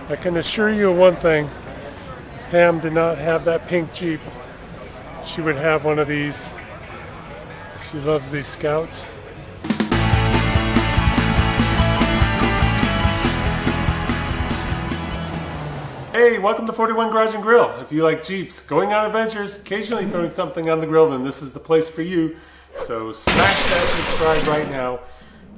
I can assure you of one thing. Pam did not have that pink Jeep. She would have one of these. She loves these Scouts. Hey, welcome to 41 Garage and Grill. If you like Jeeps, going on adventures, occasionally throwing something on the grill, then this is the place for you. So smash that subscribe right now.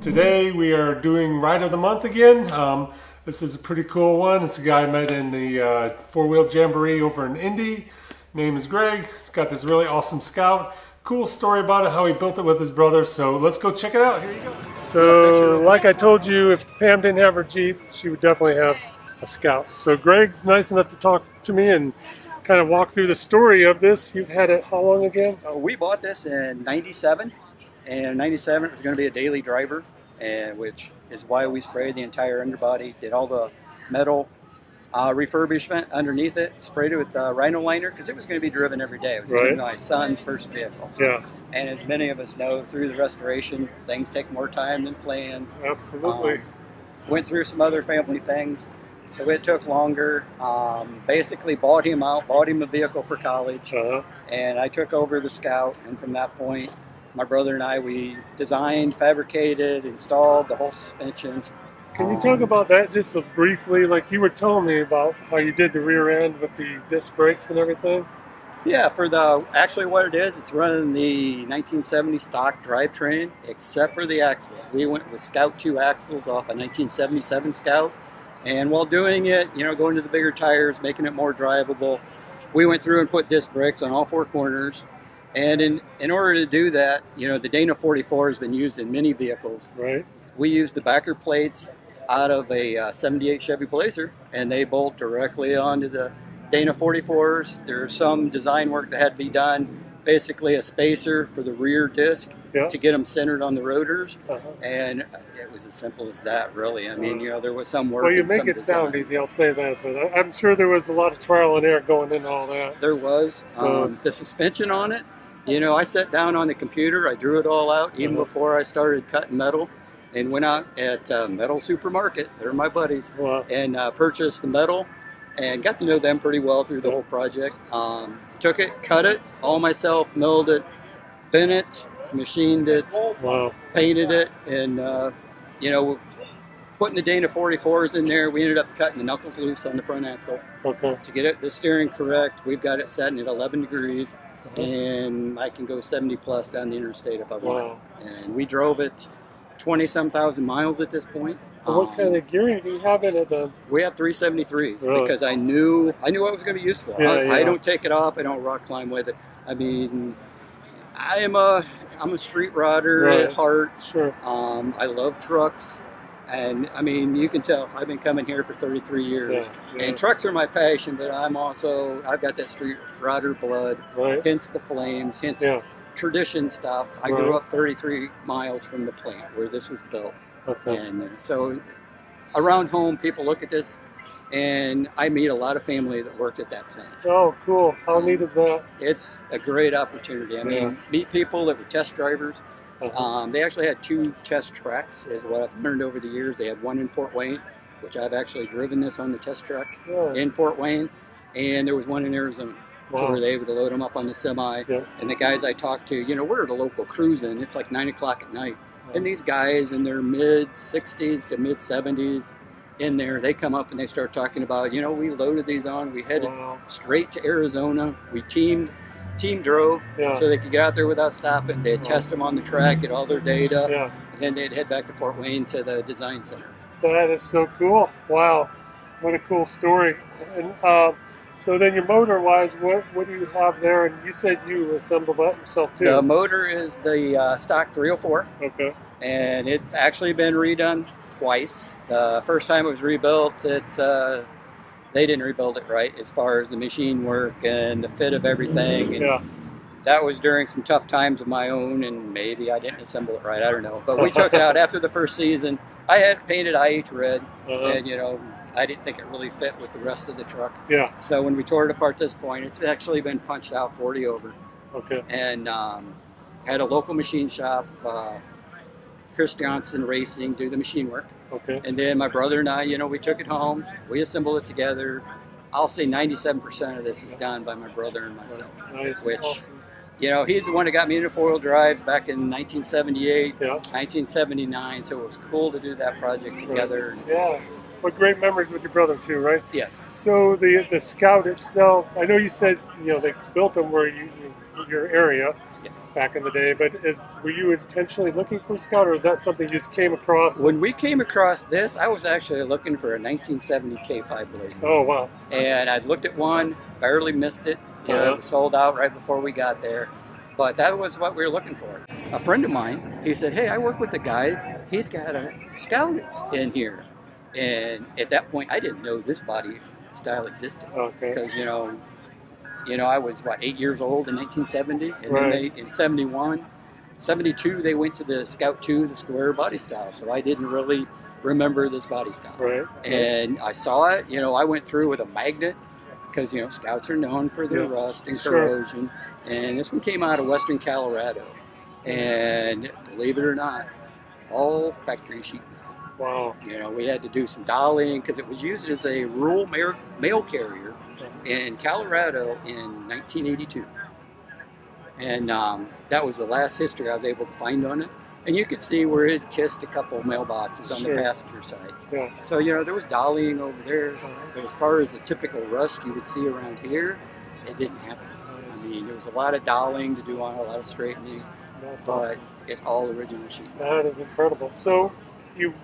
Today we are doing Ride of the Month again. This is a pretty cool one. It's a guy I met in the Wheel Jamboree over in Indy. Name is Greg. He's got this really awesome Scout. Cool story about it, how he built it with his brother. So let's go check it out. Here you go. So like I told you, if Pam didn't have her Jeep, she would definitely have a Scout. So Greg's nice enough to talk to me and kind of walk through the story of this. You've had it how long again? We bought this in '97, and in '97 it was going to be a daily driver, and which is why we sprayed the entire underbody, did all the metal refurbishment underneath it, sprayed it with Rhino liner because it was going to be driven every day. It was going to be my son's first vehicle. Yeah. And as many of us know, through the restoration, things take more time than planned. Absolutely. Went through some other family things. So it took longer. Basically bought him a vehicle for college, and I took over the Scout, and from that point, my brother and I, we designed, fabricated, installed the whole suspension. Can you talk about that just briefly? Like you were telling me about how you did the rear end with the disc brakes and everything. Yeah, actually what it is, it's running the 1970 stock drivetrain, except for the axles. We went with Scout 2 axles off a 1977 Scout. And while doing it, going to the bigger tires, making it more drivable, we went through and put disc brakes on all four corners. And in order to do that, the Dana 44 has been used in many vehicles. Right. We used the backer plates out of a 78 Chevy Blazer, and they bolt directly onto the Dana 44s. There's some design work that had to be done, basically a spacer for the rear disc to get them centered on the rotors. And it was as simple as that, really. I mean, there was some work. Well, you make it sound easy, I'll say that, but I'm sure there was a lot of trial and error going into all that. There was. So, the suspension on it, I sat down on the computer, I drew it all out even before I started cutting metal, and went out at Metal Supermarket, they're my buddies, and purchased the metal, and got to know them pretty well through the whole project. Took it, cut it, all myself, milled it, bent it, machined it, painted it, and putting the Dana 44s in there, we ended up cutting the knuckles loose on the front axle. To get the steering correct, we've got it setting at 11 degrees, and I can go 70 plus down the interstate if I want. And we drove it 20-some thousand miles at this point. What kind of gearing do you have in it then? We have 373s because I knew what it was going to be used for. I don't take it off. I don't rock climb with it. I mean, I'm a street rodder at heart. Sure. I love trucks, and I mean, you can tell I've been coming here for 33 years, and trucks are my passion. But I've got that street rodder blood. Hence the flames. Hence tradition stuff. I grew up 33 miles from the plant where this was built. And so around home, people look at this, and I meet a lot of family that worked at that plant. Oh, cool. How neat is that? It's a great opportunity. I mean, meet people that were test drivers. They actually had 2 test tracks, is what I've learned over the years. They had one in Fort Wayne, which I've actually driven this on the test track in Fort Wayne, and there was one in Arizona. Where they would load them up on the semi. And the guys I talked to, we're at a local cruising. It's like 9 o'clock at night. And these guys in their mid-60s to mid-70s in there, they come up and they start talking about, we loaded these on. We headed straight to Arizona. We team drove so they could get out there without stopping. They'd test them on the track, get all their data. And then they'd head back to Fort Wayne to the design center. That is so cool. Wow. What a cool story. And so then your motor-wise, what do you have there? And you said you assembled that yourself too. The motor is the stock 304. And it's actually been redone twice. The first time it was rebuilt, they didn't rebuild it right as far as the machine work and the fit of everything. And that was during some tough times of my own, and maybe I didn't assemble it right. I don't know. But we took it out after the first season. I had it painted IH red, and I didn't think it really fit with the rest of the truck. So when we tore it apart at this point, it's actually been punched out 40 over. And had a local machine shop, Chris Johnson Racing, do the machine work. Okay. And then my brother and I, we took it home. We assembled it together. I'll say 97% of this is done by my brother and myself. Nice. Which, Awesome. he's the one that got me into four-wheel drives back in 1978, Yeah. 1979. So it was cool to do that project together. Right. Yeah. What great memories with your brother too, right? Yes. So the Scout itself, I know you said they built them where your area Yes. back in the day, but were you intentionally looking for a Scout, or is that something you just came across? When we came across this, I was actually looking for a 1970 K5 Blazer. Oh wow. And I'd looked at one, barely missed it. It was sold out right before we got there. But that was what we were looking for. A friend of mine, he said, hey, I work with a guy. He's got a Scout in here. And at that point, I didn't know this body style existed. Okay. Because, I was, 8 years old in 1970. And Right. then in 71, 72, they went to the Scout 2, the square body style. So I didn't really remember this body style. Right. And I saw it, I went through with a magnet because, Scouts are known for their rust and Sure. corrosion. And this one came out of Western Colorado. And believe it or not, all factory sheet metal. Wow. We had to do some dollying because it was used as a rural mail carrier in Colorado in 1982. And that was the last history I was able to find on it. And you could see where it kissed a couple mailboxes on Sure. the passenger side. Yeah. So, there was dollying over there. But as far as the typical rust you would see around here, it didn't happen. Nice. I mean, there was a lot of dollying to do on it, a lot of straightening, That's but awesome. it's all original sheet metal. That is incredible. So you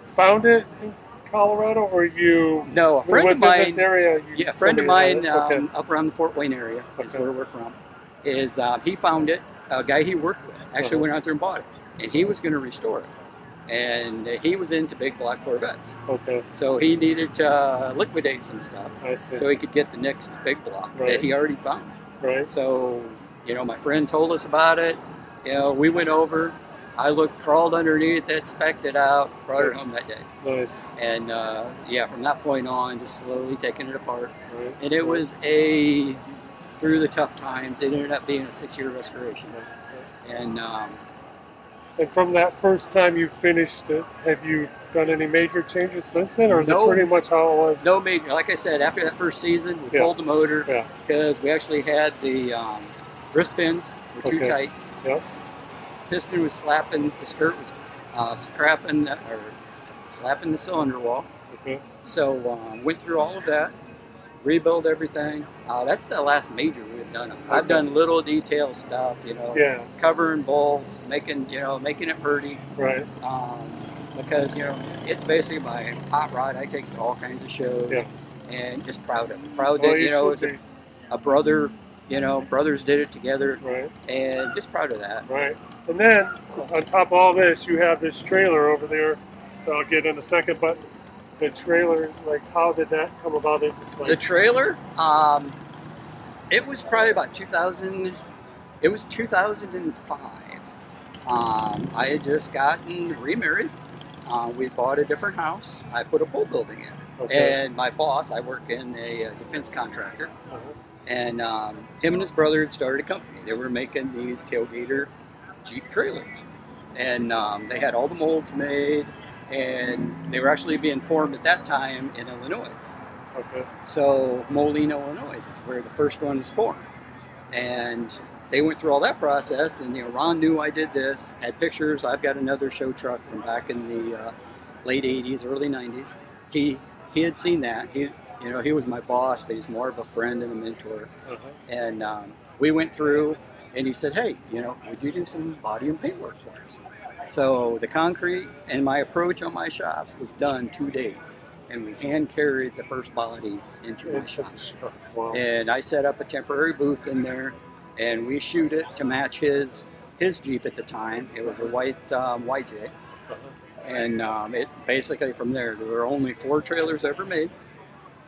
found it in Colorado, or you? No, a friend was of mine. in this area. A friend of somebody mine had it? up around the Fort Wayne area is Okay. where we're from. He found it. A guy he worked with actually went out there and bought it, and he was going to restore it. And he was into big block Corvettes, Okay. so he needed to liquidate some stuff I see. so he could get the next big block Right. that he already found. Right. So, my friend told us about it. We went over. I crawled underneath it, specced it out, brought it home that day. Nice. And from that point on, just slowly taking it apart. Right. And it was through the tough times, it ended up being a 6-year restoration. And And from that first time you finished it, have you done any major changes since then, or is No. it pretty much how it was? no major, like I said, after that first season, we Yeah. pulled the motor Yeah. because we actually had the wrist pins were too Okay. tight. Yeah. Piston was slapping, the skirt was slapping the cylinder wall. Okay. So went through all of that, rebuild everything. That's the last major we've done. I've done little detail stuff, Yeah. covering bolts, making it pretty. Right. Because it's basically my hot rod. I take it to all kinds of shows, Yeah. and just proud of it. Proud Well, that you it's should be. a brother. Brothers did it together, Right. and just proud of that. Right. And then on top of all this, you have this trailer over there that I'll get in a second. But the trailer, how did that come about? Is just The trailer, it was probably about 2000. It was 2005. I had just gotten remarried. We bought a different house. I put a pole building in. Okay. And my boss, I work in a defense contractor, Uh-huh. and him and his brother had started a company. They were making these tailgater Jeep trailers, and they had all the molds made, and they were actually being formed at that time in Illinois. Okay. So Moline, Illinois is where the first one was formed, and they went through all that process. And Ron knew I did this. Had pictures. I've got another show truck from back in the late '80s, early '90s. He had seen that. He was my boss, but he's more of a friend and a mentor. Uh-huh. And we went through, and he said, "Hey, would you do some body and paint work for us?" So the concrete and my approach on my shop was done 2 days, and we hand carried the first body into my shop. Wow. And I set up a temporary booth in there, and we shoot it to match his Jeep at the time. It was a white YJ. Uh-huh. And it basically from there were only 4 trailers ever made.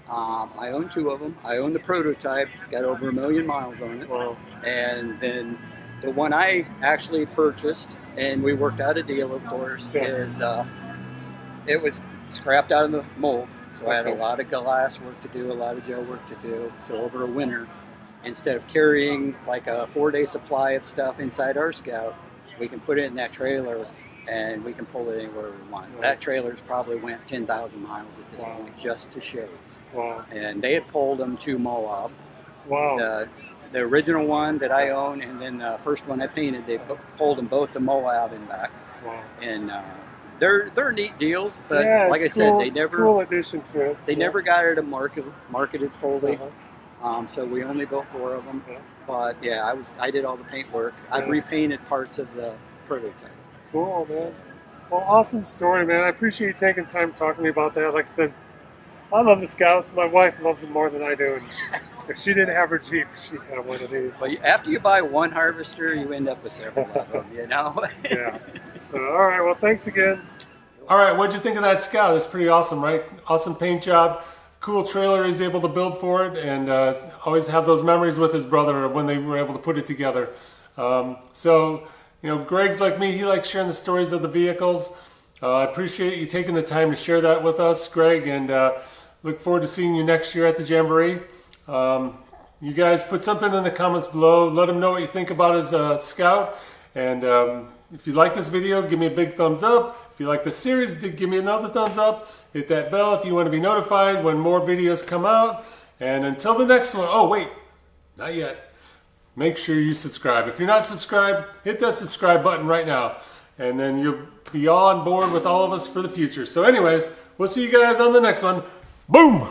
I own 2 of them. I own the prototype. It's got over 1 million miles on it. Wow. And then the one I actually purchased, and we worked out a deal, of course, Yeah. is it was scrapped out of the mold. So I had a Okay. lot of glass work to do, a lot of gel work to do. So over a winter, instead of carrying like a 4-day supply of stuff inside our Scout, we can put it in that trailer and we can pull it anywhere we want. Nice. That trailer's probably went 10,000 miles at this Wow. point, just to shows. Wow. And they had pulled them to Moab. Wow. The original one that I own, and then the first one I painted, they pulled them both to Moab and back. Wow. And they're neat deals, but Yeah, like I it's said, cool. they It's never a cool addition to it. they never got it marketed fully. Uh-huh. So we only built 4 of them. Yeah. But yeah, I did all the paint work. I've Nice. repainted parts of the prototype. Cool, man. So, Well, awesome story, man. I appreciate you taking time talking to me about that. Like I said, I love the Scouts. My wife loves them more than I do. And if she didn't have her Jeep, she'd have one of these. but after you buy one harvester, you end up with several of them, you know? Yeah. So, all right. Well, thanks again. All right. What'd you think of that Scout? It's pretty awesome, right? Awesome paint job. Cool trailer he's able to build for it, and always have those memories with his brother of when they were able to put it together. So, you know, Greg's like me. He likes sharing the stories of the vehicles. I appreciate you taking the time to share that with us, Greg, and look forward to seeing you next year at the Jamboree. You guys put something in the comments below. Let him know what you think about his Scout. And if you like this video, give me a big thumbs up. If you like the series, give me another thumbs up. Hit that bell if you want to be notified when more videos come out. And until the next one, oh wait, not yet. Make sure you subscribe. If you're not subscribed, hit that subscribe button right now. And then you'll be on board with all of us for the future. So anyways, we'll see you guys on the next one. Boom!